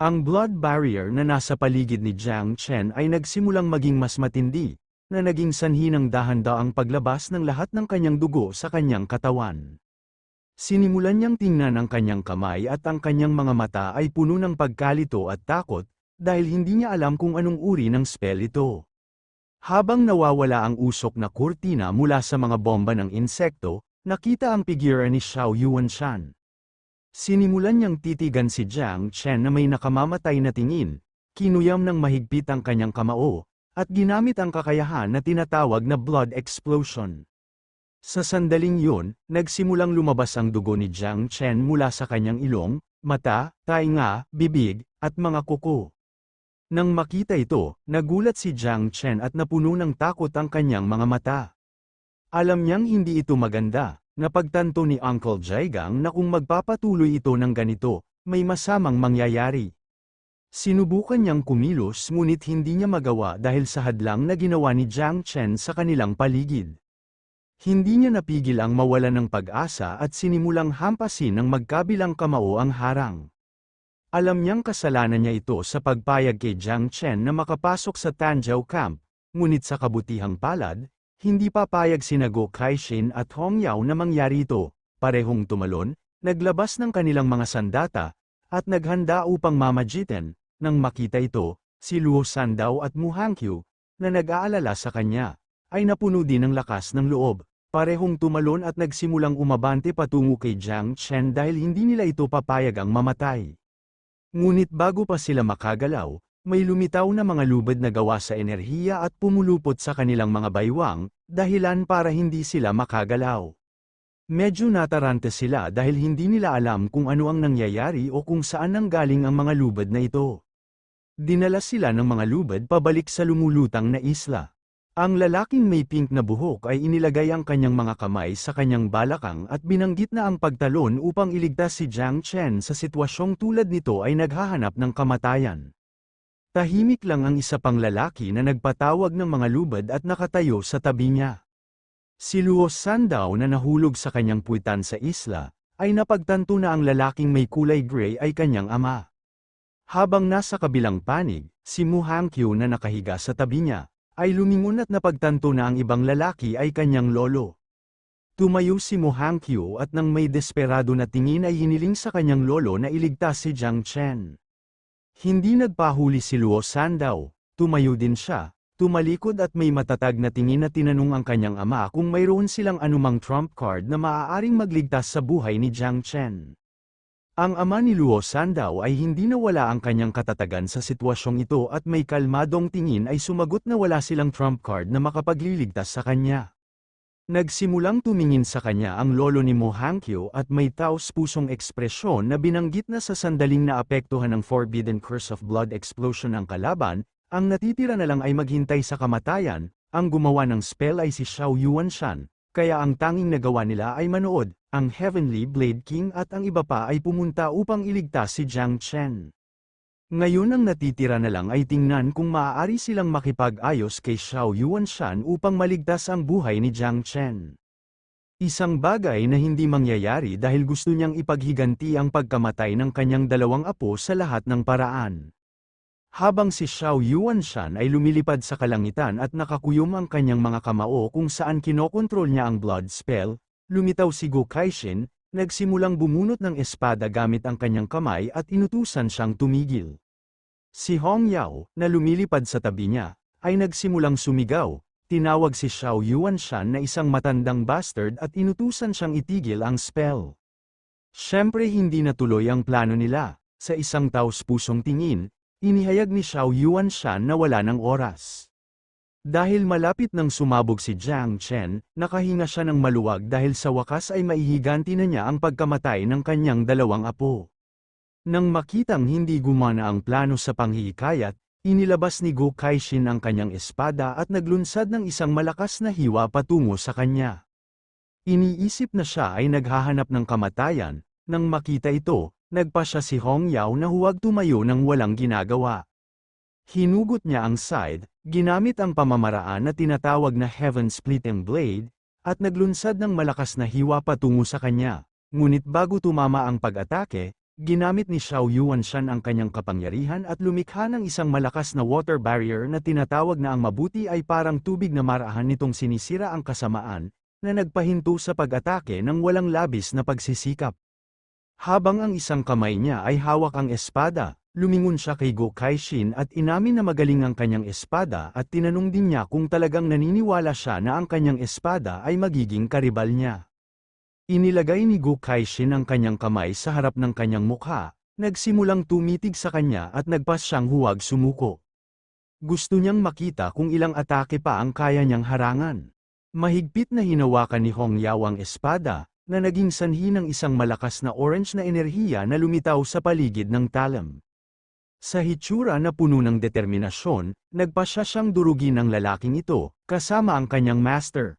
Ang blood barrier na nasa paligid ni Jiang Chen ay nagsimulang maging mas matindi, na naging sanhi ng dahan-daang paglabas ng lahat ng kanyang dugo sa kanyang katawan. Sinimulan niyang tingnan ang kanyang kamay at ang kanyang mga mata ay puno ng pagkalito at takot, dahil hindi niya alam kung anong uri ng spell ito. Habang nawawala ang usok na kurtina mula sa mga bomba ng insekto, nakita ang figura ni Xiao Yuanshan. Sinimulan niyang titigan si Jiang Chen na may nakamamatay na tingin, kinuyam ng mahigpit ang kanyang kamao, at ginamit ang kakayahan na tinatawag na blood explosion. Sa sandaling yun, nagsimulang lumabas ang dugo ni Jiang Chen mula sa kanyang ilong, mata, tainga, bibig, at mga kuko. Nang makita ito, nagulat si Jiang Chen at napuno ng takot ang kanyang mga mata. Alam niyang hindi ito maganda, napagtanto ni Uncle Jaigang na kung magpapatuloy ito ng ganito, may masamang mangyayari. Sinubukan niyang kumilos ngunit hindi niya magawa dahil sa hadlang na ginawa ni Jiang Chen sa kanilang paligid. Hindi niya napigil ang mawalan ng pag-asa at sinimulang hampasin ng magkabilang kamao ang harang. Alam niyang kasalanan niya ito sa pagpayag kay Jiang Chen na makapasok sa Tanjiao Camp, ngunit sa kabutihang palad, hindi papayag sina Go Kaishin at Hong Yao na mangyari ito, parehong tumalon, naglabas ng kanilang mga sandata, at naghanda upang mamagitan. Nang makita ito, si Luo Sandao at Mu Hangqiu, na nag-aalala sa kanya, ay napuno din ng lakas ng loob. Parehong tumalon at nagsimulang umabante patungo kay Jiang Chen dahil hindi nila ito papayag ang mamatay. Ngunit bago pa sila makagalaw, may lumitaw na mga lubid na gawa sa enerhiya at pumulupot sa kanilang mga baywang, dahilan para hindi sila makagalaw. Medyo natarante sila dahil hindi nila alam kung ano ang nangyayari o kung saan nanggaling ang mga lubid na ito. Dinala sila ng mga lubid pabalik sa lumulutang na isla. Ang lalaking may pink na buhok ay inilagay ang kanyang mga kamay sa kanyang balakang at binanggit na ang pagtalon upang iligtas si Jiang Chen sa sitwasyong tulad nito ay naghahanap ng kamatayan. Tahimik lang ang isa pang lalaki na nagpatawag ng mga lubid at nakatayo sa tabi niya. Si Luo Sandao na nahulog sa kanyang puwitan sa isla, ay napagtanto na ang lalaking may kulay gray ay kanyang ama. Habang nasa kabilang panig, si Mu Hangqiu na nakahiga sa tabi niya, ay lumingon at napagtanto na ang ibang lalaki ay kanyang lolo. Tumayo si Mu Hangqiu at nang may desperado na tingin ay hiniling sa kanyang lolo na iligtas si Jiang Chen. Hindi nagpahuli si Luo Sandao, tumayo din siya, tumalikod at may matatag na tingin na tinanong ang kanyang ama kung mayroon silang anumang trump card na maaaring magligtas sa buhay ni Jiang Chen. Ang ama ni Luo Sandao ay hindi nawala ang kanyang katatagan sa sitwasyong ito at may kalmadong tingin ay sumagot na wala silang trump card na makapagliligtas sa kanya. Nagsimulang tumingin sa kanya ang lolo ni Mu Hangqiu at may taos-pusong ekspresyon na binanggit na sa sandaling naapektuhan ng Forbidden Curse of Blood Explosion ang kalaban, ang natitira na lang ay maghintay sa kamatayan. Ang gumawa ng spell ay si Xiao Yuanshan, kaya ang tanging nagawa nila ay manood. Ang Heavenly Blade King at ang iba pa ay pumunta upang iligtas si Jiang Chen. Ngayon ang natitira na lang ay tingnan kung maaari silang makipag-ayos kay Xiao Yuanshan upang maligtas ang buhay ni Jiang Chen. Isang bagay na hindi mangyayari dahil gusto niyang ipaghiganti ang pagkamatay ng kanyang dalawang apo sa lahat ng paraan. Habang si Xiao Yuanshan ay lumilipad sa kalangitan at nakakuyom ang kanyang mga kamao kung saan kinokontrol niya ang blood spell, lumitaw si Go Kaishin, nagsimulang bumunot ng espada gamit ang kanyang kamay at inutusan siyang tumigil. Si Hong Yao, na lumilipad sa tabi niya, ay nagsimulang sumigaw, tinawag si Xiao Yuanshan na isang matandang bastard at inutusan siyang itigil ang spell. Siyempre hindi natuloy ang plano nila, sa isang taos-pusong tingin, inihayag ni Xiao Yuanshan na wala ng oras. Dahil malapit nang sumabog si Jiang Chen, nakahinga siya ng maluwag dahil sa wakas ay maihiganti na niya ang pagkamatay ng kanyang dalawang apo. Nang makitang hindi gumana ang plano sa panghihikayat, inilabas ni Go Kaishin ang kanyang espada at naglunsad ng isang malakas na hiwa patungo sa kanya. Iniisip na siya ay naghahanap ng kamatayan. Nang makita ito, nagpasya si Hong Yao na huwag tumayo nang walang ginagawa. Hinugot niya ang side, ginamit ang pamamaraan na tinatawag na Heaven Splitting Blade, at naglunsad ng malakas na hiwa patungo sa kanya. Ngunit bago tumama ang pag-atake, Ginamit ni Xiao Yuanshan ang kanyang kapangyarihan at lumikha ng isang malakas na water barrier na tinatawag na ang mabuti ay parang tubig na marahan nitong sinisira ang kasamaan, na nagpahinto sa pag-atake ng walang labis na pagsisikap. Habang ang isang kamay niya ay hawak ang espada, lumingon siya kay Gokaigen at inamin na magaling ang kanyang espada at tinanong din niya kung talagang naniniwala siya na ang kanyang espada ay magiging karibal niya. Inilagay ni Gokaigen ang kanyang kamay sa harap ng kanyang mukha, nagsimulang tumitig sa kanya at nagpas siyang huwag sumuko. Gusto niyang makita kung ilang atake pa ang kaya niyang harangan. Mahigpit na hinawakan ni Hong Yao ang espada, na naging sanhi ng isang malakas na orange na enerhiya na lumitaw sa paligid ng talam. Sa hitsura na puno ng determinasyon, nagpasya siyang durugin ng lalaking ito, kasama ang kanyang master.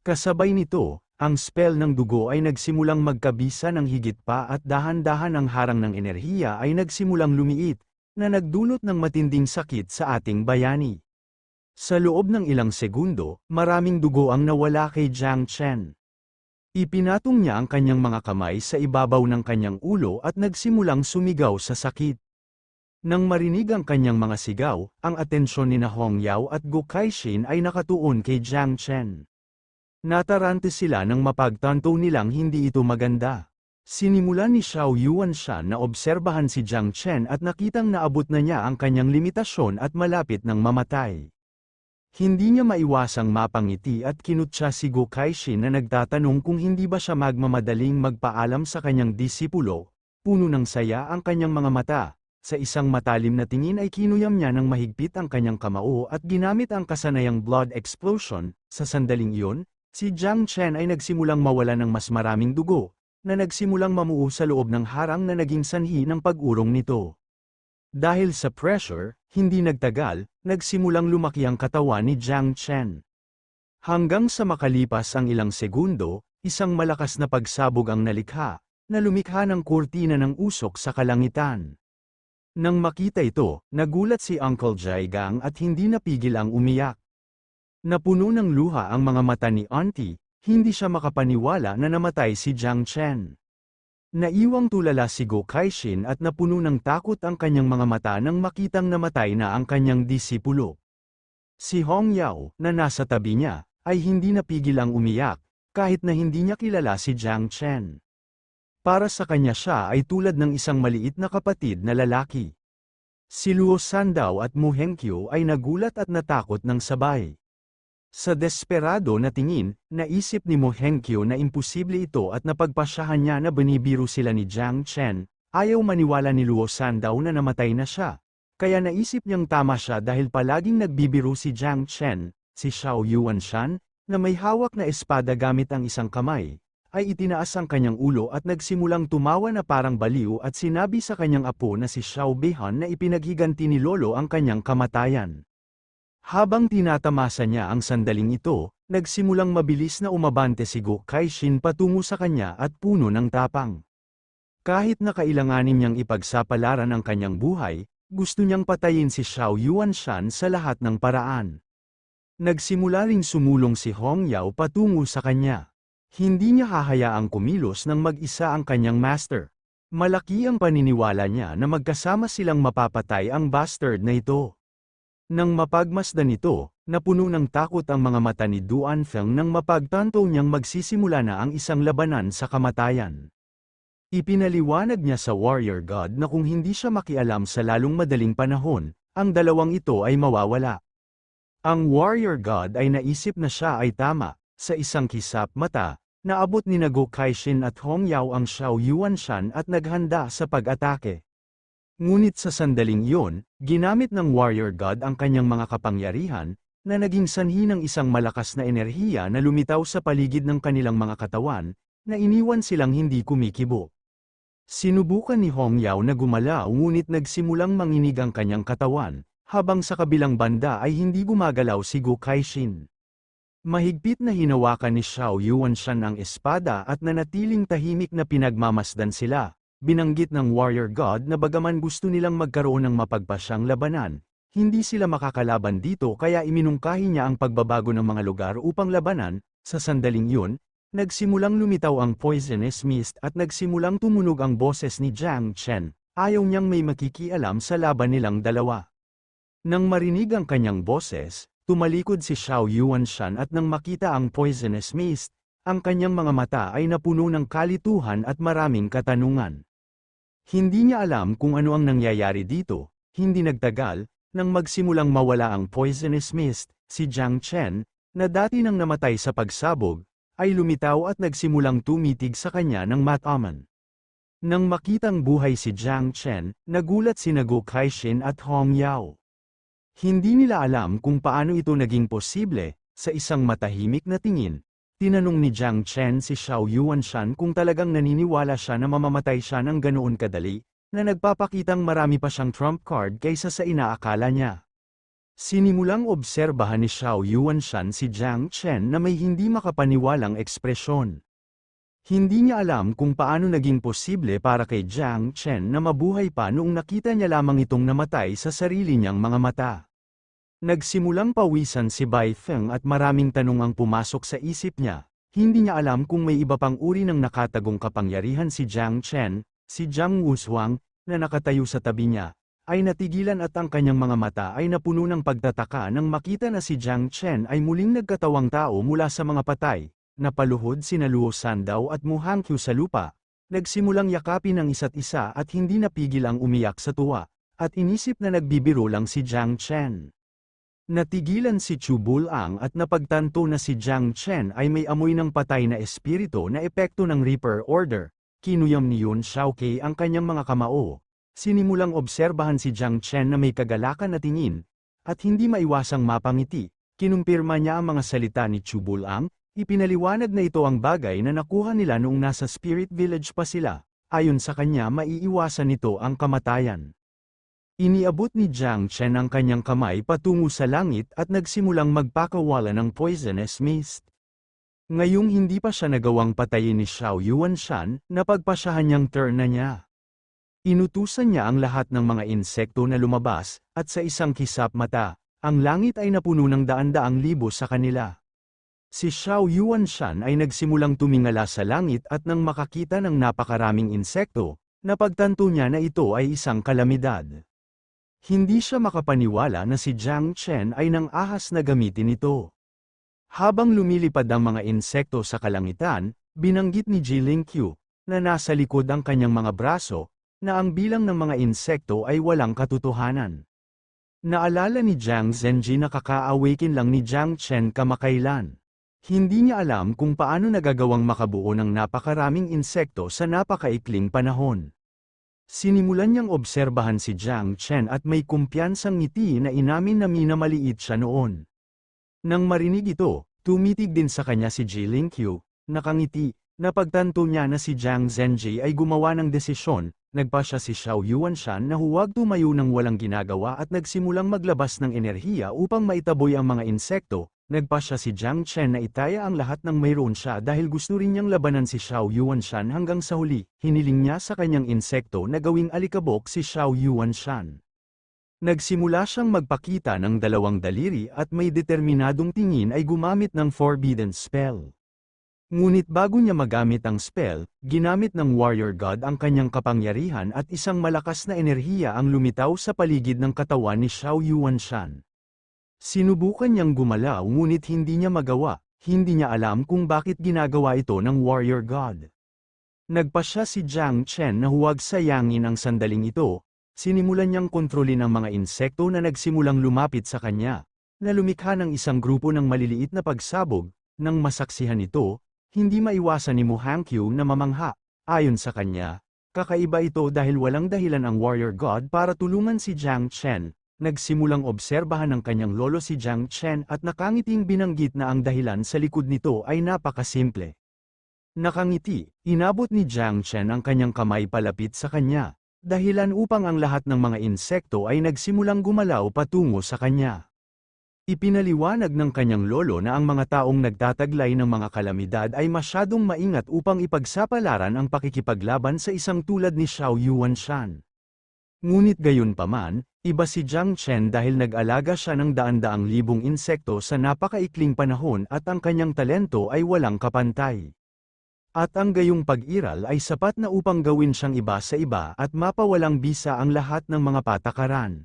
Kasabay nito, ang spell ng dugo ay nagsimulang magkabisa ng higit pa at dahan-dahan ang harang ng enerhiya ay nagsimulang lumiit, na nagdulot ng matinding sakit sa ating bayani. Sa loob ng ilang segundo, maraming dugo ang nawala kay Jiang Chen. Ipinatong niya ang kanyang mga kamay sa ibabaw ng kanyang ulo at nagsimulang sumigaw sa sakit. Nang marinig ang kanyang mga sigaw, ang atensyon ni Hong Yao at Gokaigen ay nakatuon kay Jiang Chen. Natarante sila nang mapagtanto nilang hindi ito maganda. Sinimulan ni Xiao Yuanshan na obserbahan si Jiang Chen at nakitang naabot na niya ang kanyang limitasyon at malapit ng mamatay. Hindi niya maiwasang mapangiti at kinutya si Gokaigen na nagtatanong kung hindi ba siya magmamadaling magpaalam sa kanyang disipulo. Puno ng saya ang kanyang mga mata. Sa isang matalim na tingin ay kinuyam niya ng mahigpit ang kanyang kamao at ginamit ang kasanayang blood explosion. Sa sandaling iyon, si Jiang Chen ay nagsimulang mawala ng mas maraming dugo, na nagsimulang mamuo sa loob ng harang na naging sanhi ng pag-urong nito. Dahil sa pressure, hindi nagtagal, nagsimulang lumaki ang katawan ni Jiang Chen. Hanggang sa makalipas ang ilang segundo, isang malakas na pagsabog ang nalikha, na lumikha ng kurtina ng usok sa kalangitan. Nang makita ito, nagulat si Uncle Jaigang at hindi napigil ang umiyak. Napuno ng luha ang mga mata ni Auntie, hindi siya makapaniwala na namatay si Jiang Chen. Naiwang tulala si Gokaigen at napuno ng takot ang kanyang mga mata nang makitang namatay na ang kanyang disipulo. Si Hong Yao, na nasa tabi niya, ay hindi napigil ang umiyak, kahit na hindi niya kilala si Jiang Chen. Para sa kanya siya ay tulad ng isang maliit na kapatid na lalaki. Si Luo Sandaw at Mu Hengqiu ay nagulat at natakot ng sabay. Sa desperado na tingin, naisip ni Mu Hengqiu na imposible ito at napagpasyahan niya na binibiro sila ni Jiang Chen. Ayaw maniwala ni Luo Sandaw na namatay na siya. Kaya naisip niyang tama siya dahil palaging nagbibiro si Jiang Chen, si Xiao Yuanshan, na may hawak na espada gamit ang isang kamay, ay itinaas ang kanyang ulo at nagsimulang tumawa na parang baliw at sinabi sa kanyang apo na si Xiao Beihan na ipinaghiganti ni Lolo ang kanyang kamatayan. Habang tinatamasa niya ang sandaling ito, nagsimulang mabilis na umabante si Gokaigen patungo sa kanya at puno ng tapang. Kahit na kailanganin niyang ipagsapalaran ang kanyang buhay, gusto niyang patayin si Xiao Yuanshan sa lahat ng paraan. Nagsimula ring sumulong si Hong Yao patungo sa kanya. Hindi niya hahayaang kumilos ng mag-isa ang kanyang master. Malaki ang paniniwala niya na magkasama silang mapapatay ang bastard na ito. Nang mapagmasdan ito, napuno ng takot ang mga mata ni Duan Feng nang mapagtanto niyang magsisimula na ang isang labanan sa kamatayan. Ipinaliwanag niya sa warrior god na kung hindi siya makialam sa lalong madaling panahon, ang dalawang ito ay mawawala. Ang warrior god ay naisip na siya ay tama. Sa isang kisap mata, naabot ni Gokaigen at Hong Yao ang Xiao Yuanshan at naghanda sa pag-atake. Ngunit sa sandaling iyon, ginamit ng warrior god ang kanyang mga kapangyarihan, na naging sanhi ng isang malakas na enerhiya na lumitaw sa paligid ng kanilang mga katawan, na iniwan silang hindi kumikibo. Sinubukan ni Hong Yao na gumalaw ngunit nagsimulang manginig ang kanyang katawan, habang sa kabilang banda ay hindi gumagalaw si Gokaigen. Mahigpit na hinawakan ni Xiao Yuanshan ang espada at nanatiling tahimik na pinagmamasdan sila. Binanggit ng warrior god na bagaman gusto nilang magkaroon ng mapagpasyang labanan, hindi sila makakalaban dito kaya iminungkahi niya ang pagbabago ng mga lugar upang labanan. Sa sandaling yun, Nagsimulang lumitaw ang poisonous mist at nagsimulang tumunog ang boses ni Jiang Chen, ayaw niyang may makikialam sa laban nilang dalawa. Nang marinig ang kanyang boses, tumalikod si Xiao Yuanshan at nang makita ang poisonous mist, ang kanyang mga mata ay napuno ng kalituhan at maraming katanungan. Hindi niya alam kung ano ang nangyayari dito. Hindi nagtagal, nang magsimulang mawala ang poisonous mist, si Jiang Chen, na dati nang namatay sa pagsabog, ay lumitaw at nagsimulang tumitig sa kanya ng mataman. Nang makitang buhay si Jiang Chen, nagulat sina Guo Kaixin at Hong Yao. Hindi nila alam kung paano ito naging posible. Sa isang matahimik na tingin, tinanong ni Jiang Chen si Xiao Yuanshan kung talagang naniniwala siya na mamamatay siya ng ganoon kadali, na nagpapakitang marami pa siyang trump card kaysa sa inaakala niya. Sinimulang obserbahan ni Xiao Yuanshan si Jiang Chen na may hindi makapaniwalang ekspresyon. Hindi niya alam kung paano naging posible para kay Jiang Chen na mabuhay pa noong nakita niya lamang itong namatay sa sarili niyang mga mata. Nagsimulang pawisan si Bai Feng at maraming tanong ang pumasok sa isip niya. Hindi niya alam kung may iba pang uri ng nakatagong kapangyarihan si Jiang Chen, si Jiang Wushuang, na nakatayo sa tabi niya, ay natigilan at ang kanyang mga mata ay napuno ng pagtataka nang makita na si Jiang Chen ay muling nagkatawang tao mula sa mga patay. Napaluhod sina Luo Sandaw at Mu Hangqiu sa lupa, nagsimulang yakapin ang isa't isa at hindi napigil ang umiyak sa tuwa, at inisip na nagbibiro lang si Jiang Chen. Natigilan si Chu Bulang at napagtanto na si Jiang Chen ay may amoy ng patay na espiritu na epekto ng Reaper Order. Kinuyam ni Yun Xiaokei ang kanyang mga kamao. Sinimulang obserbahan si Jiang Chen na may kagalakan na tingin, at hindi maiwasang mapangiti. Kinumpirma niya ang mga salita ni Chu Bulang, ipinaliwanag na ito ang bagay na nakuha nila noong nasa Spirit Village pa sila. Ayon sa kanya maiiwasan nito ang kamatayan. Iniabot ni Jiang Chen ang kanyang kamay patungo sa langit at nagsimulang magpakawala ng poisonous mist. Ngayong hindi pa siya nagawang patayin ni Xiao Yuanshan, napagpasyahan niyang turn na niya. Inutusan niya ang lahat ng mga insekto na lumabas, at sa isang kisap mata, ang langit ay napuno ng daan-daang libo sa kanila. Si Xiao Yuanshan ay nagsimulang tumingala sa langit at nang makakita ng napakaraming insekto, napagtanto niya na ito ay isang kalamidad. Hindi siya makapaniwala na si Jiang Chen ay nang ahas na gamitin ito. Habang lumilipad ang mga insekto sa kalangitan, binanggit ni Ji Lingqiu, na nasa likod ang kanyang mga braso, na ang bilang ng mga insekto ay walang katotohanan. Naalala ni Jiang Zhenji na kaka-awaken lang ni Jiang Chen kamakailan. Hindi niya alam kung paano nagagawang makabuo ng napakaraming insekto sa napakaikling panahon. Sinimulan niyang obserbahan si Jiang Chen at may kumpiyansang ngiti na inamin na minamaliit siya noon. Nang marinig ito, tumitig din sa kanya si Ji Lingqiu, nakangiti, napagtanto niya na si Jiang Zhenji ay gumawa ng desisyon. Nagpasya si Xiao Yuanshan na huwag tumayo ng walang ginagawa at nagsimulang maglabas ng enerhiya upang maitaboy ang mga insekto. Nagpasya si Jiang Chen na itaya ang lahat ng mayroon siya dahil gusto rin niyang labanan si Xiao Yuanshan hanggang sa huli. Hiniling niya sa kanyang insekto na gawing alikabok si Xiao Yuanshan. Nagsimula siyang magpakita ng dalawang daliri at may determinadong tingin ay gumamit ng Forbidden Spell. Ngunit bago niya magamit ang spell, ginamit ng Warrior God ang kanyang kapangyarihan at isang malakas na enerhiya ang lumitaw sa paligid ng katawan ni Xiao Yuanshan. Sinubukan niyang gumalaw ngunit hindi niya magawa, hindi niya alam kung bakit ginagawa ito ng Warrior God. Nagpasya si Jiang Chen na huwag sayangin ang sandaling ito, sinimulan niyang kontrolin ang mga insekto na nagsimulang lumapit sa kanya, na lumikha ng isang grupo ng maliliit na pagsabog. Nang masaksihan ito, hindi maiwasan ni Mu Hangqiu na mamangha. Ayon sa kanya, kakaiba ito dahil walang dahilan ang Warrior God para tulungan si Jiang Chen. Nagsimulang obserbahan ng kanyang lolo si Jiang Chen at nakangiting binanggit na ang dahilan sa likod nito ay napakasimple. Nakangiti, inabot ni Jiang Chen ang kanyang kamay palapit sa kanya, dahilan upang ang lahat ng mga insekto ay nagsimulang gumalaw patungo sa kanya. Ipinaliwanag ng kanyang lolo na ang mga taong nagtataglay ng mga kalamidad ay masyadong maingat upang ipagsapalaran ang pakikipaglaban sa isang tulad ni Xiao Yuanshan. Ngunit gayunpaman, Iba si Jiang Chen dahil nag-alaga siya ng daan-daang libong insekto sa napakaikling panahon at ang kanyang talento ay walang kapantay. At ang gayong pag-iral ay sapat na upang gawin siyang iba sa iba at mapawalang bisa ang lahat ng mga patakaran.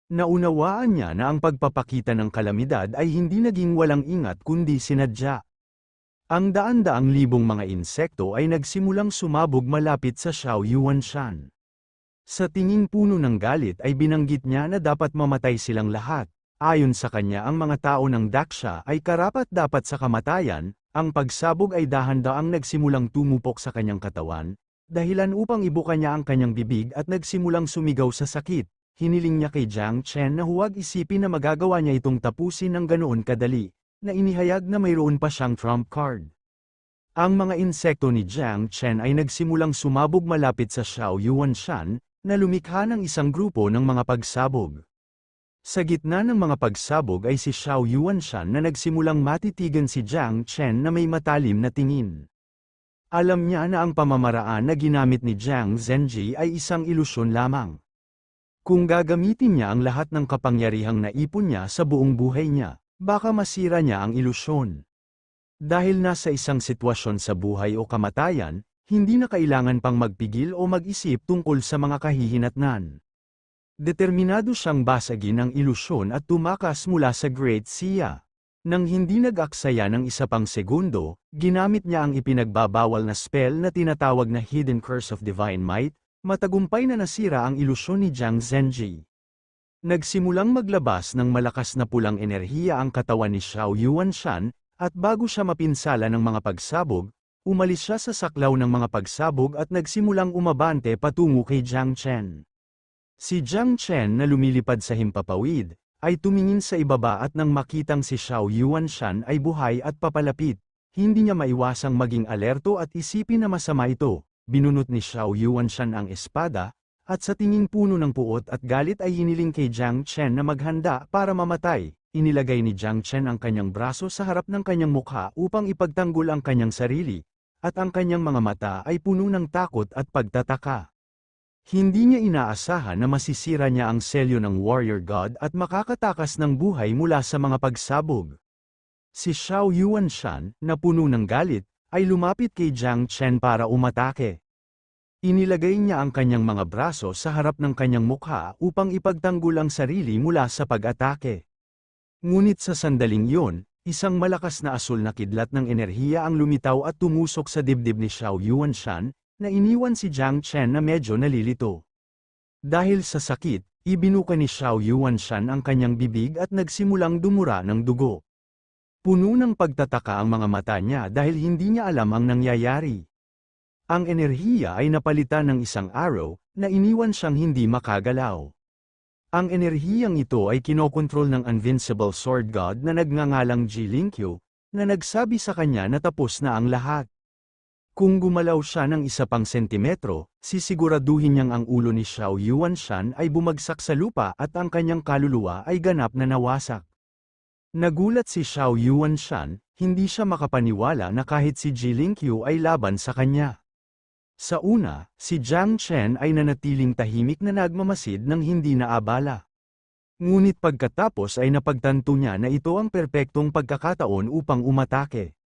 Naunawaan niya na ang pagpapakita ng kalamidad ay hindi naging walang ingat kundi sinadya. Ang daan-daang libong mga insekto ay nagsimulang sumabog malapit sa Xiao Yuanshan. Sa tinging puno ng galit ay binanggit niya na dapat mamatay silang lahat. Ayon sa kanya ang mga tao ng Daksha ay karapat-dapat sa kamatayan. Ang pagsabog ay dahan-daang nagsimulang tumupok sa kanyang katawan, dahilan upang ibuka niya ang kanyang bibig at nagsimulang sumigaw sa sakit. Hiniling niya kay Jiang Chen na huwag isipin na magagawa niya itong tapusin ng ganoon kadali, na inihayag na mayroon pa siyang trump card. Ang mga insekto ni Jiang Chen ay nagsimulang sumabog malapit sa Xiao Yuanshan, na lumikha ng isang grupo ng mga pagsabog. Sa gitna ng mga pagsabog ay si Xiao Yuanshan na nagsimulang matitigan si Jiang Chen na may matalim na tingin. Alam niya na ang pamamaraan na ginamit ni Jiang Zhenji ay isang ilusyon lamang. Kung gagamitin niya ang lahat ng kapangyarihang naipon niya sa buong buhay niya, baka masira niya ang ilusyon. Dahil nasa isang sitwasyon sa buhay o kamatayan, hindi na kailangan pang magpigil o mag-isip tungkol sa mga kahihinatnan. Determinado siyang basagin ang ilusyon at tumakas mula sa Great Xia. Nang hindi nag-aksaya ng isa pang segundo, ginamit niya ang ipinagbabawal na spell na tinatawag na Hidden Curse of Divine Might, matagumpay na nasira ang ilusyon ni Jiang Zhenji. Nagsimulang maglabas ng malakas na pulang enerhiya ang katawan ni Xiao Yuanshan, at bago siya mapinsala ng mga pagsabog, umalis siya sa saklaw ng mga pagsabog at nagsimulang umabante patungo kay Jiang Chen. Si Jiang Chen na lumilipad sa himpapawid, ay tumingin sa ibaba at nang makitang si Xiao Yuanshan ay buhay at papalapit, hindi niya maiwasang maging alerto at isipin na masama ito. Binunot ni Xiao Yuanshan ang espada, at sa tinging puno ng puot at galit ay hiniling kay Jiang Chen na maghanda para mamatay. Inilagay ni Jiang Chen ang kanyang braso sa harap ng kanyang mukha upang ipagtanggol ang kanyang sarili, at ang kanyang mga mata ay puno ng takot at pagtataka. Hindi niya inaasahan na masisira niya ang selyo ng warrior god at makakatakas ng buhay mula sa mga pagsabog. Si Xiao Yuanshan, na puno ng galit, ay lumapit kay Jiang Chen para umatake. Inilagay niya ang kanyang mga braso sa harap ng kanyang mukha upang ipagtanggol ang sarili mula sa pag-atake. Ngunit sa sandaling iyon, isang malakas na asul na kidlat ng enerhiya ang lumitaw at tumusok sa dibdib ni Xiao Yuanshan, na iniwan si Jiang Chen na medyo nalilito. Dahil sa sakit, ibinuka ni Xiao Yuanshan ang kanyang bibig at nagsimulang dumura ng dugo. Puno ng pagtataka ang mga mata niya dahil hindi niya alam ang nangyayari. Ang enerhiya ay napalitan ng isang arrow, na iniwan siyang hindi makagalaw. Ang enerhiyang ito ay kinokontrol ng Invincible Sword God na nagngangalang Jilinkyu, na nagsabi sa kanya na tapos na ang lahat. Kung gumalaw siya ng isa pang sentimetro, sisiguraduhin niyang ang ulo ni Xiao Yuanshan ay bumagsak sa lupa at ang kanyang kaluluwa ay ganap na nawasak. Nagulat si Xiao Yuanshan, hindi siya makapaniwala na kahit si Jilinkyu ay laban sa kanya. Sa una, si Jiang Chen ay nanatiling tahimik na nagmamasid ng hindi naabala. Ngunit pagkatapos ay napagtanto niya na ito ang perpektong pagkakataon upang umatake.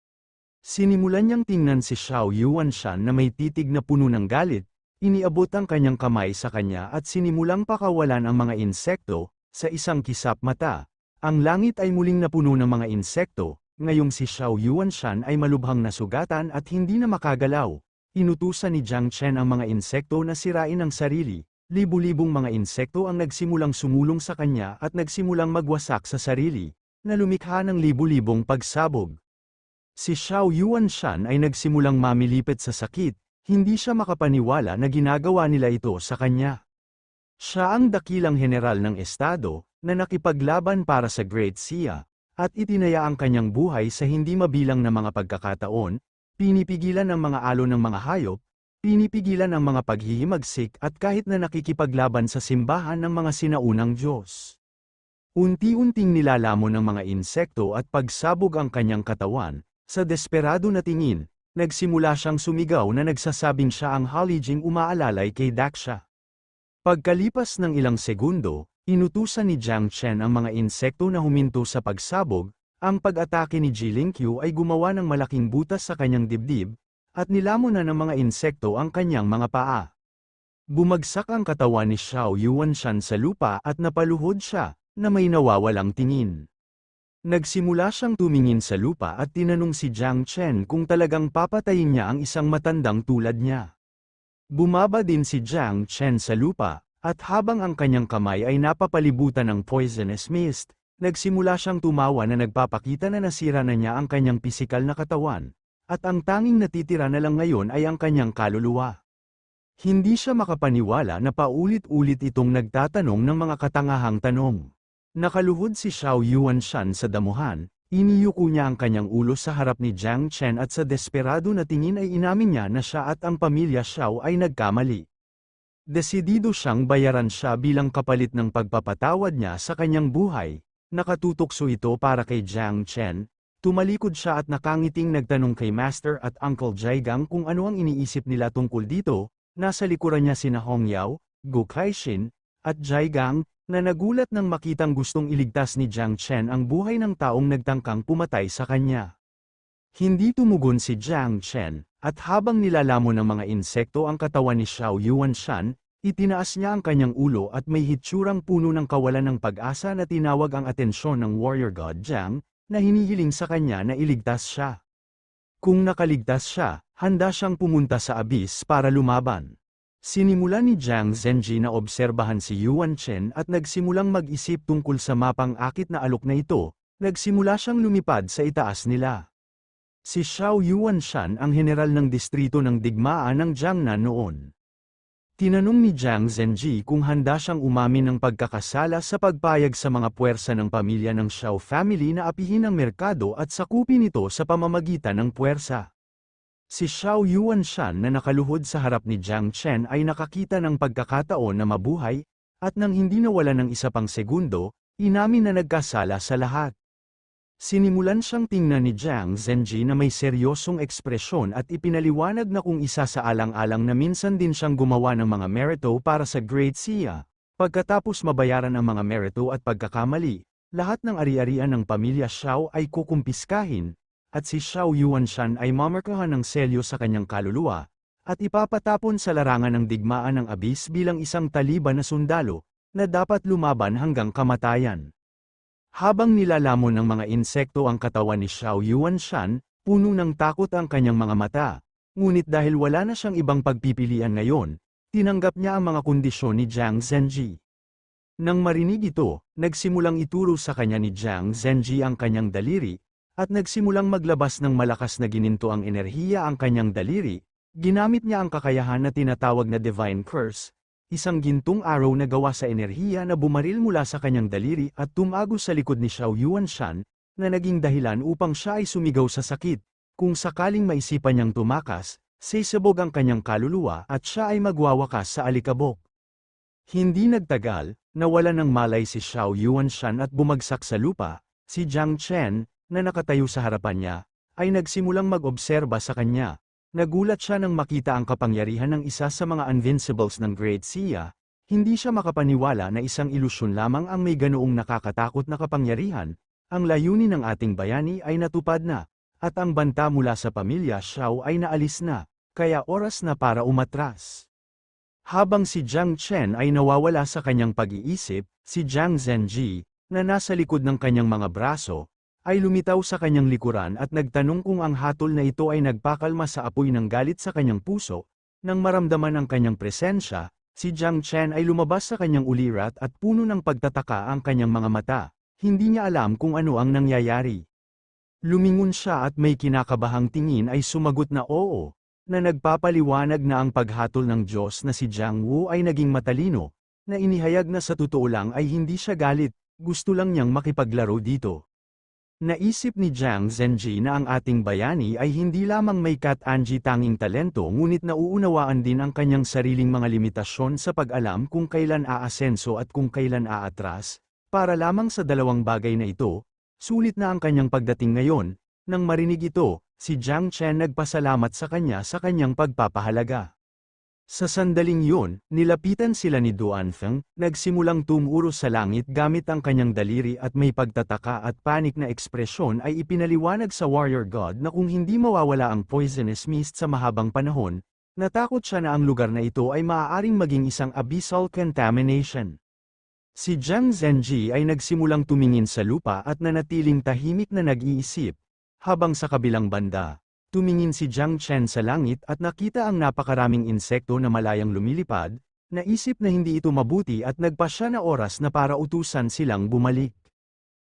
Sinimulan niyang tingnan si Xiao Yuanshan na may titig na puno ng galit, iniabot ang kanyang kamay sa kanya at sinimulang pakawalan ang mga insekto, sa isang kisap mata. Ang langit ay muling napuno ng mga insekto, ngayong si Xiao Yuanshan ay malubhang nasugatan at hindi na makagalaw. Inutusan ni Jiang Chen ang mga insekto na sirain ang sarili, libu-libong mga insekto ang nagsimulang sumulong sa kanya at nagsimulang magwasak sa sarili, na lumikha ng libu-libong pagsabog. Si Xiao Yuanshan ay nagsimulang mamilipit sa sakit, hindi siya makapaniwala na ginagawa nila ito sa kanya. Siya ang dakilang general ng estado, na nakipaglaban para sa Great Xia, at itinaya ang kanyang buhay sa hindi mabilang na mga pagkakataon, pinipigilan ang mga alon ng mga hayop, pinipigilan ang mga paghihimagsik at kahit na nakikipaglaban sa simbahan ng mga sinaunang Diyos. Unti-unting nilalamon ng mga insekto at pagsabog ang kanyang katawan. Sa desperado na tingin, nagsimula siyang sumigaw na nagsasabing siya ang Halijing umaalalay kay Daksha. Pagkalipas ng ilang segundo, inutusan ni Jiang Chen ang mga insekto na huminto sa pagsabog. Ang pag-atake ni Ji Lingqiu ay gumawa ng malaking butas sa kanyang dibdib, at nilamon na ng mga insekto ang kanyang mga paa. Bumagsak ang katawan ni Xiao Yuanshan sa lupa at napaluhod siya, na may nawawalang tingin. Nagsimula siyang tumingin sa lupa at tinanong si Jiang Chen kung talagang papatayin niya ang isang matandang tulad niya. Bumaba din si Jiang Chen sa lupa, at habang ang kanyang kamay ay napapalibutan ng poisonous mist, nagsimula siyang tumawa na nagpapakita na nasira na niya ang kanyang pisikal na katawan, at ang tanging natitira na lang ngayon ay ang kanyang kaluluwa. Hindi siya makapaniwala na paulit-ulit itong nagtatanong ng mga katangahang tanong. Nakaluhod si Xiao Yuanshan sa damuhan, iniyuko niya ang kanyang ulo sa harap ni Jiang Chen at sa desperado na tingin ay inamin niya na siya at ang pamilya Xiao ay nagkamali. Desidido siyang bayaran siya bilang kapalit ng pagpapatawad niya sa kanyang buhay. Nakatutokso ito para kay Jiang Chen. Tumalikod siya at nakangiting nagtanong kay Master at Uncle Jiagang kung ano ang iniisip nila tungkol dito. Nasa likuran niya sina Hongyao, Gu Kaixin, at Jiagang, na nagulat nang makitang gustong iligtas ni Jiang Chen ang buhay ng taong nagtangkang pumatay sa kanya. Hindi tumugon si Jiang Chen, at habang nilalamon ng mga insekto ang katawan ni Xiao Yuanshan, itinaas niya ang kanyang ulo at may hitsurang puno ng kawalan ng pag-asa na tinawag ang atensyon ng warrior god Jiang, na hinihiling sa kanya na iligtas siya. Kung nakaligtas siya, handa siyang pumunta sa abyss para lumaban. Sinimulan ni Jiang Zhenji na obserbahan si Yuan Chen at nagsimulang mag-isip tungkol sa mapang akit na alok na ito, nagsimula siyang lumipad sa itaas nila. Si Xiao Yuanshan ang general ng distrito ng digmaan ng Jiangnan noon. Tinanong ni Jiang Zhenji kung handa siyang umamin ng pagkakasala sa pagpayag sa mga puwersa ng pamilya ng Xiao family na apihin ang merkado at sakupin ito sa pamamagitan ng puwersa. Si Xiao Yuanshan na nakaluhod sa harap ni Jiang Chen ay nakakita ng pagkakataon na mabuhay, at nang hindi nawala ng isa pang segundo, inamin na nagkasala sa lahat. Sinimulan siyang tingnan ni Jiang Zhenji na may seryosong ekspresyon at ipinaliwanag na kung isa sa alang-alang na minsan din siyang gumawa ng mga merito para sa Great Xia. Pagkatapos mabayaran ang mga merito at pagkakamali, lahat ng ari-arian ng pamilya Xiao ay kukumpiskahin, at si Xiao Yuanshan ay mamarkahan ng selyo sa kanyang kaluluwa, at ipapatapon sa larangan ng digmaan ng abyss bilang isang taliban na sundalo, na dapat lumaban hanggang kamatayan. Habang nilalamon ng mga insekto ang katawan ni Xiao Yuanshan, puno ng takot ang kanyang mga mata, ngunit dahil wala na siyang ibang pagpipilian ngayon, tinanggap niya ang mga kondisyon ni Jiang Zhenji. Nang marinig ito, nagsimulang ituro sa kanya ni Jiang Zhenji ang kanyang daliri, at nagsimulang maglabas ng malakas na gininto ang enerhiya ang kanyang daliri. Ginamit niya ang kakayahan na tinatawag na Divine Curse, isang gintong araw na gawa sa enerhiya na bumaril mula sa kanyang daliri at tumagos sa likod ni Xiao Yuanshan, na naging dahilan upang siya ay sumigaw sa sakit. Kung sakaling maisipan niyang tumakas, sisabog ang kanyang kaluluwa at siya ay magwawakas sa alikabok. Hindi nagtagal, nawala ng malay si Xiao Yuanshan at bumagsak sa lupa. Si Jiang Chen, na nakatayo sa harapan niya, ay nagsimulang mag-obserba sa kanya. Nagulat siya nang makita ang kapangyarihan ng isa sa mga invincibles ng Great Xia. Hindi siya makapaniwala na isang ilusyon lamang ang may ganoong nakakatakot na kapangyarihan. Ang layunin ng ating bayani ay natupad na, at ang banta mula sa pamilya Xiao ay naalis na, kaya oras na para umatras. Habang si Jiang Chen ay nawawala sa kanyang pag-iisip, si Jiang Zhenji, na nasa likod ng kanyang mga braso, ay lumitaw sa kanyang likuran at nagtanong kung ang hatol na ito ay nagpakalma sa apoy ng galit sa kanyang puso. Nang maramdaman ang kanyang presensya, si Jiang Chen ay lumabas sa kanyang ulirat at puno ng pagtataka ang kanyang mga mata. Hindi niya alam kung ano ang nangyayari. Lumingon siya at may kinakabahang tingin ay sumagot na oo, na nagpapaliwanag na ang paghatol ng Diyos na si Jiang Wu ay naging matalino, na inihayag na sa totoo lang ay hindi siya galit, gusto lang niyang makipaglaro dito. Naisip ni Jiang Zhenji na ang ating bayani ay hindi lamang may kat-anji tanging talento ngunit nauunawaan din ang kanyang sariling mga limitasyon sa pag-alam kung kailan aasenso at kung kailan aatras. Para lamang sa dalawang bagay na ito, sulit na ang kanyang pagdating ngayon. Nang marinig ito, si Jiang Chen nagpasalamat sa kanya sa kanyang pagpapahalaga. Sa sandaling yun, nilapitan sila ni Duanfeng, nagsimulang tumuro sa langit gamit ang kanyang daliri at may pagtataka at panik na ekspresyon ay ipinaliwanag sa warrior god na kung hindi mawawala ang poisonous mist sa mahabang panahon, natakot siya na ang lugar na ito ay maaaring maging isang abyssal contamination. Si Jiang Zhenji ay nagsimulang tumingin sa lupa at nanatiling tahimik na nag-iisip, habang sa kabilang banda, tumingin si Jiang Chen sa langit at nakita ang napakaraming insekto na malayang lumilipad, naisip na hindi ito mabuti at nagpa siya na oras na para utusan silang bumalik.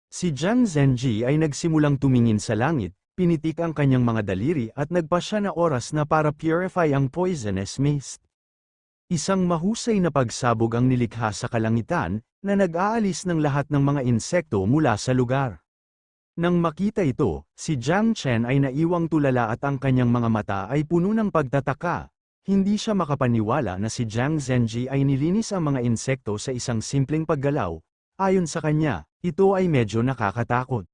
Si Jiang Zhenji ay nagsimulang tumingin sa langit, pinitik ang kanyang mga daliri at nagpa siya na oras na para purify ang poisonous mist. Isang mahusay na pagsabog ang nilikha sa kalangitan, na nag-aalis ng lahat ng mga insekto mula sa lugar. Nang makita ito, si Jiang Chen ay naiwang tulala at ang kanyang mga mata ay puno ng pagtataka. Hindi siya makapaniwala na si Jiang Zhenji ay nilinis ang mga insekto sa isang simpleng paggalaw. Ayon sa kanya, ito ay medyo nakakatakot.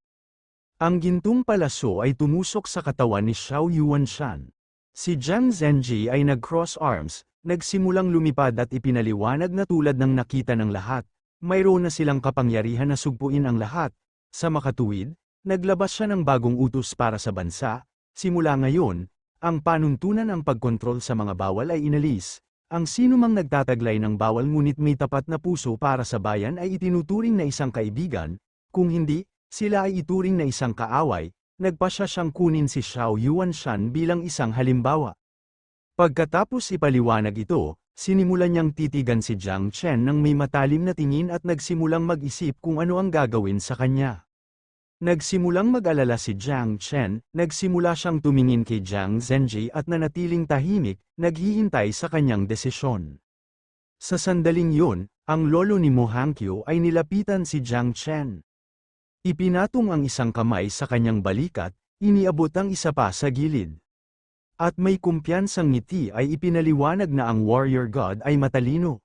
Ang gintong palaso ay tumusok sa katawan ni Xiao Yuanshan. Si Jiang Zhenji ay nag-cross arms, nagsimulang lumipad at ipinaliwanag na tulad ng nakita ng lahat. Mayroon na silang kapangyarihan na sugpuin ang lahat. Sa makatuwid, naglabas siya ng bagong utos para sa bansa. Simula ngayon, ang panuntunan ang pagkontrol sa mga bawal ay inalis. Ang sinumang nagtataglay ng bawal ngunit may tapat na puso para sa bayan ay itinuturing na isang kaibigan, kung hindi, sila ay ituring na isang kaaway. Nagpasya siyang kunin si Xiao Yuanshan bilang isang halimbawa. Pagkatapos ipaliwanag ito, sinimulan niyang titigan si Jiang Chen ng may matalim na tingin at nagsimulang mag-isip kung ano ang gagawin sa kanya. Nagsimulang mag-alala si Jiang Chen, nagsimula siyang tumingin kay Jiang Zhenji at nanatiling tahimik, naghihintay sa kanyang desisyon. Sa sandaling yun, ang lolo ni Mo Hangqiu ay nilapitan si Jiang Chen. Ipinatong ang isang kamay sa kanyang balikat, iniabot ang isa pa sa gilid. At may kumpiyansang ngiti ay ipinaliwanag na ang warrior god ay matalino.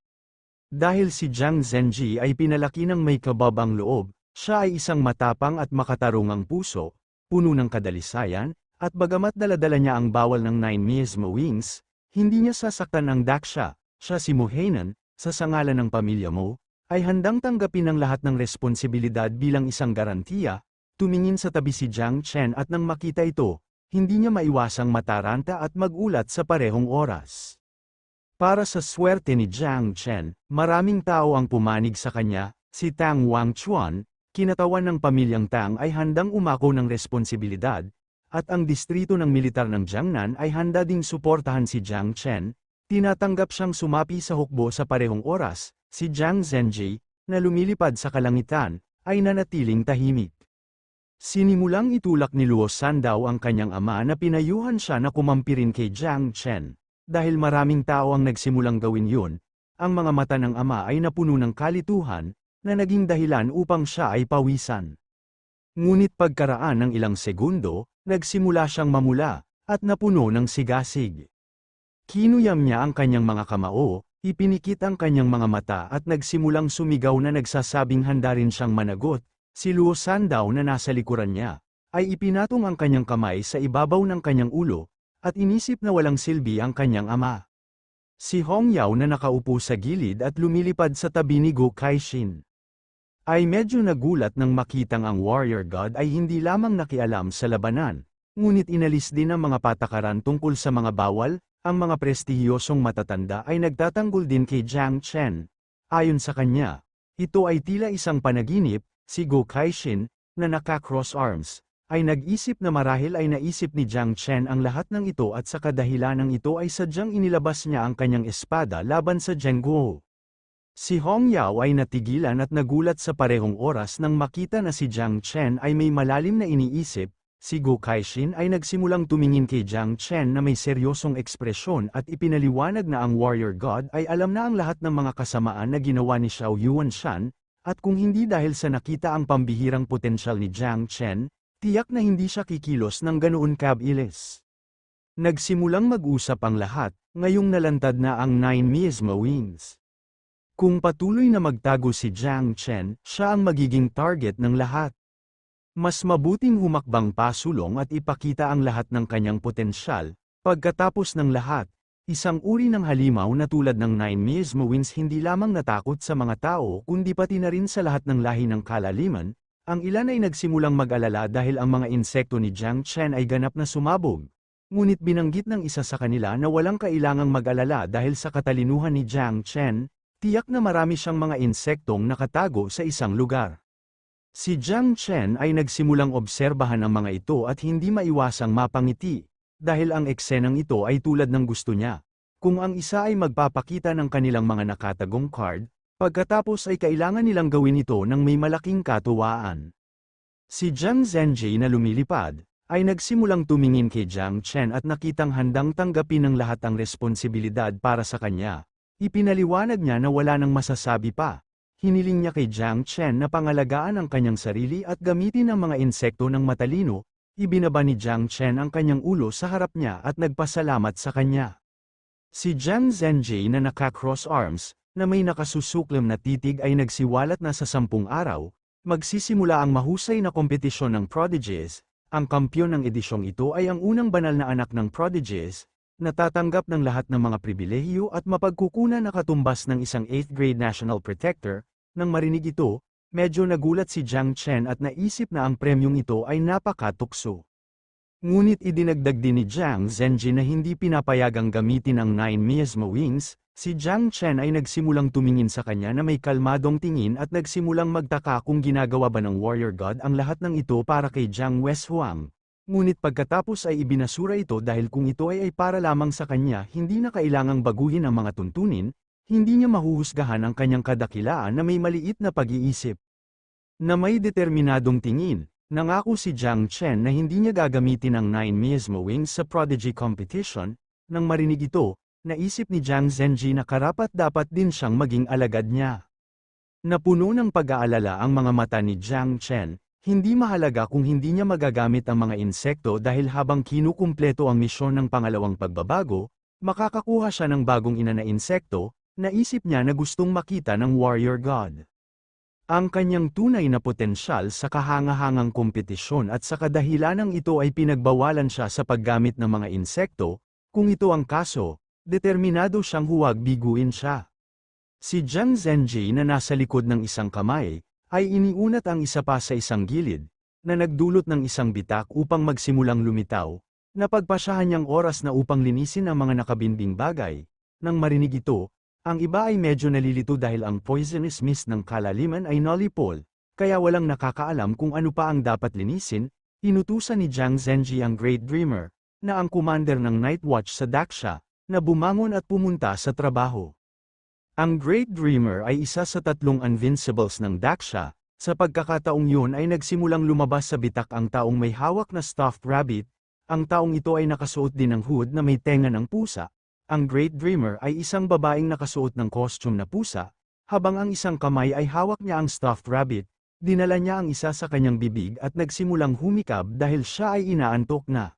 Dahil si Jiang Zhenji ay pinalaki ng may kababang loob, siya ay isang matapang at makatarungang puso, puno ng kadalisayan, at bagamat daladala niya ang bawal ng Nine Miasma Wings, hindi niya sasaktan ang Daksha. Siya si Mo Hainan, sa sangalan ng pamilya mo, ay handang tanggapin ang lahat ng responsibilidad bilang isang garantiya. Tumingin sa tabi si Jiang Chen at nang makita ito, hindi niya maiwasang mataranta at magulat sa parehong oras. Para sa swerte ni Jiang Chen, maraming tao ang pumanig sa kanya. Si Tang Wangchuan, kinatawan ng pamilyang Tang ay handang umako ng responsibilidad, at ang distrito ng militar ng Jiangnan ay handa ding suportahan si Jiang Chen. Tinatanggap siyang sumapi sa hukbo sa parehong oras. Si Jiang Zhenji, na lumilipad sa kalangitan, ay nanatiling tahimik. Sinimulang itulak ni Luo Sandao ang kanyang ama na pinayuhan siya na kumampi rin kay Jiang Chen. Dahil maraming tao ang nagsimulang gawin yun, ang mga mata ng ama ay napuno ng kalituhan, na naging dahilan upang siya ay pawisan. Ngunit pagkaraan ng ilang segundo, nagsimula siyang mamula, at napuno ng sigasig. Kinuyam niya ang kanyang mga kamao, ipinikit ang kanyang mga mata at nagsimulang sumigaw na nagsasabing handa rin siyang managot. Si Luo Sandao na nasa likuran niya, ay ipinatong ang kanyang kamay sa ibabaw ng kanyang ulo, at inisip na walang silbi ang kanyang ama. Si Hong Yao na nakaupo sa gilid at lumilipad sa tabi ni Go Kaixin, ay medyo nagulat nang makitang ang warrior god ay hindi lamang nakialam sa labanan, ngunit inalis din ang mga patakaran tungkol sa mga bawal. Ang mga prestihiyosong matatanda ay nagtatanggol din kay Jiang Chen. Ayon sa kanya, ito ay tila isang panaginip. Si Go Kaixin, na naka-cross arms, ay nag-isip na marahil ay naisip ni Jiang Chen ang lahat ng ito at sa kadahilanang ito ay sadyang inilabas niya ang kanyang espada laban sa Zheng Guo. Si Hong Yao ay natigilan at nagulat sa parehong oras nang makita na si Jiang Chen ay may malalim na iniisip. Si Go Kaixin ay nagsimulang tumingin kay Jiang Chen na may seryosong ekspresyon at ipinaliwanag na ang warrior god ay alam na ang lahat ng mga kasamaan na ginawa ni Xiao Yuanshan. At kung hindi dahil sa nakita ang pambihirang potensyal ni Jiang Chen, tiyak na hindi siya kikilos ng ganoon kabilis. Nagsimulang mag-usap ang lahat, ngayong nalantad na ang Nine Miasma Wings. Kung patuloy na magtago si Jiang Chen, siya ang magiging target ng lahat. Mas mabuting humakbang pasulong at ipakita ang lahat ng kanyang potensyal. Pagkatapos ng lahat, Isang uri ng halimaw na tulad ng Nine Miasmowings hindi lamang natakot sa mga tao kundi pati na rin sa lahat ng lahi ng kalaliman. Ang ilan ay nagsimulang mag-alala dahil ang mga insekto ni Jiang Chen ay ganap na sumabog. Ngunit binanggit ng isa sa kanila na walang kailangang mag-alala dahil sa katalinuhan ni Jiang Chen, tiyak na marami siyang mga insektong nakatago sa isang lugar. Si Jiang Chen ay nagsimulang obserbahan ang mga ito at hindi maiwasang mapangiti, dahil ang eksenang ito ay tulad ng gusto niya. Kung ang isa ay magpapakita ng kanilang mga nakatagong card, pagkatapos ay kailangan nilang gawin ito ng may malaking katuwaan. Si Jiang Zhenji na lumilipad, ay nagsimulang tumingin kay Jiang Chen at nakitang handang tanggapin ng lahat ang responsibilidad para sa kanya. Ipinaliwanag niya na wala nang masasabi pa. Hiniling niya kay Jiang Chen na pangalagaan ang kanyang sarili at gamitin ang mga insekto ng matalino. Ibinaba ni Jiang Chen ang kanyang ulo sa harap niya at nagpasalamat sa kanya. Si Jiang Zhenji na naka-cross arms, na may nakasusuklam na titig ay nagsiwalat na sa 10 araw, magsisimula ang mahusay na kompetisyon ng Prodigies. Ang kampyon ng edisyong ito ay ang unang banal na anak ng Prodigies, natatanggap ng lahat ng mga pribilehiyo at mapagkukunan na katumbas ng isang 8th grade national protector. Nang marinig ito, medyo nagulat si Jiang Chen at naisip na ang premyong ito ay napakatukso. Ngunit idinagdag din ni Jiang Zhenji na hindi pinapayagang gamitin ang Nine Miasmowings. Si Jiang Chen ay nagsimulang tumingin sa kanya na may kalmadong tingin at nagsimulang magtaka kung ginagawa ba ng Warrior God ang lahat ng ito para kay Jiang Westhuang. Ngunit pagkatapos ay ibinasura ito dahil kung ito ay para lamang sa kanya hindi na kailangang baguhin ang mga tuntunin, hindi niya mahuhusgahan ang kanyang kadakilaan na may maliit na pag-iisip. Na may determinadong tingin, nangako si Jiang Chen na hindi niya gagamitin ang Nine Miasmowings sa Prodigy Competition. Nang marinig ito, naisip ni Jiang Zhenji na karapat-dapat din siyang maging alagad niya. Napuno ng pag-aalala ang mga mata ni Jiang Chen, hindi mahalaga kung hindi niya magagamit ang mga insekto dahil habang kinukumpleto ang misyon ng pangalawang pagbabago, makakakuha siya ng bagong ina na insekto, naisip niya na gustong makita ng Warrior God. Ang kanyang tunay na potensyal sa kahangahangang kompetisyon at sa kadahilanang ito ay pinagbawalan siya sa paggamit ng mga insekto, kung ito ang kaso, determinado siyang huwag biguin siya. Si Jiang Zhenji na nasa likod ng isang kamay, ay iniunat ang isa pa sa isang gilid, na nagdulot ng isang bitak upang magsimulang lumitaw, na pagpasyahan niyang oras na upang linisin ang mga nakabinbing bagay. Nang marinig ito, ang iba ay medyo nalilito dahil ang poisonous mist ng kalaliman ay nolipol, kaya walang nakakaalam kung ano pa ang dapat linisin. Inutusan ni Jiang Zhenji ang Great Dreamer, na ang commander ng Night Watch sa Daksha, na bumangon at pumunta sa trabaho. Ang Great Dreamer ay isa sa 3 Invincibles ng Daksha. Sa pagkakataong yun ay nagsimulang lumabas sa bitak ang taong may hawak na stuffed rabbit. Ang taong ito ay nakasuot din ng hood na may tenga ng pusa. Ang Great Dreamer ay isang babaeng nakasuot ng costume na pusa, habang ang isang kamay ay hawak niya ang stuffed rabbit. Dinala niya ang isa sa kanyang bibig at nagsimulang humikab dahil siya ay inaantok na.